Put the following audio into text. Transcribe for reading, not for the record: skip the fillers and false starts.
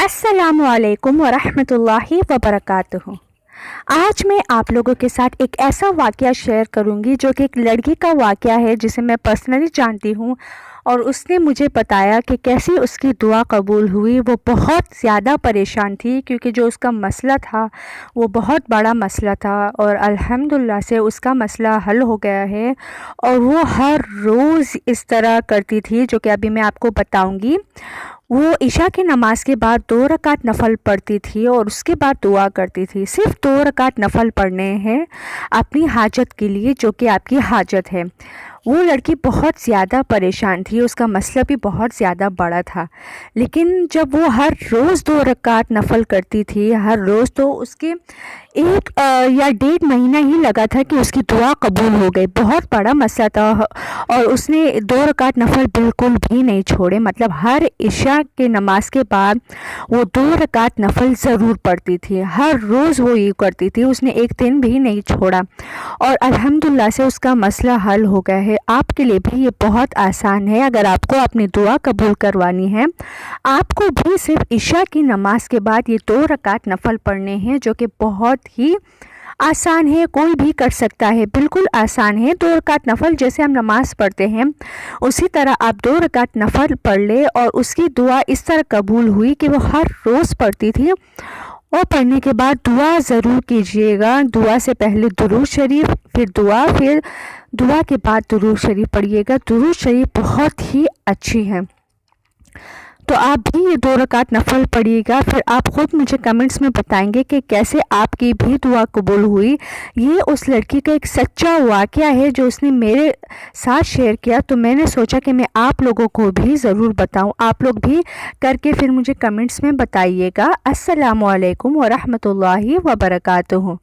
अस्सलामुअलैकुम वरहमतुल्लाहि वबरकातुहू। आज मैं आप लोगों के साथ एक ऐसा वाक़या शेयर करूंगी जो कि एक लड़की का वाक़या है जिसे मैं पर्सनली जानती हूं, और उसने मुझे बताया कि कैसे उसकी दुआ कबूल हुई। वो बहुत ज़्यादा परेशान थी क्योंकि जो उसका मसला था वो बहुत बड़ा मसला था, और अल्हम्दुलिल्लाह से उसका मसला हल हो गया है। और वो हर रोज़ इस तरह करती थी जो कि अभी मैं आपको बताऊंगी। वो इशा की नमाज के बाद 2 रकात नफ़ल पढ़ती थी और उसके बाद दुआ करती थी। सिर्फ़ 2 रकात नफ़ल पढ़ने हैं अपनी हाजत के लिए, जो कि आपकी हाजत है। वो लड़की बहुत ज़्यादा परेशान थी, उसका मसला भी बहुत ज़्यादा बड़ा था। लेकिन जब वो हर रोज़ 2 रकात नफ़ल करती थी हर रोज़, तो उसके 1 या 1.5 महीना ही लगा था कि उसकी दुआ कबूल हो गई। बहुत बड़ा मसला था, और उसने 2 रकात नफ़ल बिल्कुल भी नहीं छोड़े। मतलब हर इशा के नमाज के बाद वो 2 रकात नफ़ल ज़रूर पढ़ती थी। हर रोज़ वो ये करती थी, उसने एक दिन भी नहीं छोड़ा, और अल्हम्दुलिल्लाह से उसका मसला हल हो गया है। आपके लिए भी ये बहुत आसान है। अगर आपको अपनी दुआ कबूल करवानी है, आपको भी सिर्फ इशा की नमाज के बाद ये 2 रकात नफ़ल पढ़ने हैं, जो कि बहुत ही आसान है, कोई भी कर सकता है, बिल्कुल आसान है। 2 रकात नफ़ल जैसे हम नमाज पढ़ते हैं उसी तरह आप 2 रकात नफ़ल पढ़ ले, और उसकी दुआ इस तरह कबूल हुई कि वो हर रोज़ पढ़ती थी। और पढ़ने के बाद दुआ ज़रूर कीजिएगा। दुआ से पहले दुरूद शरीफ, फिर दुआ के बाद दुरूद शरीफ पढ़िएगा। दुरूद शरीफ बहुत ही अच्छी है, तो आप भी ये 2 रकात नफ़ल पढ़िएगा। फिर आप ख़ुद मुझे कमेंट्स में बताएंगे कि कैसे आपकी भी दुआ कबूल हुई। ये उस लड़की का एक सच्चा वाक़या है जो उसने मेरे साथ शेयर किया, तो मैंने सोचा कि मैं आप लोगों को भी ज़रूर बताऊं। आप लोग भी करके फिर मुझे कमेंट्स में बताइएगा। अस्सलामु अलैकुम वरहमतुल्लाहि वबरकातुहू।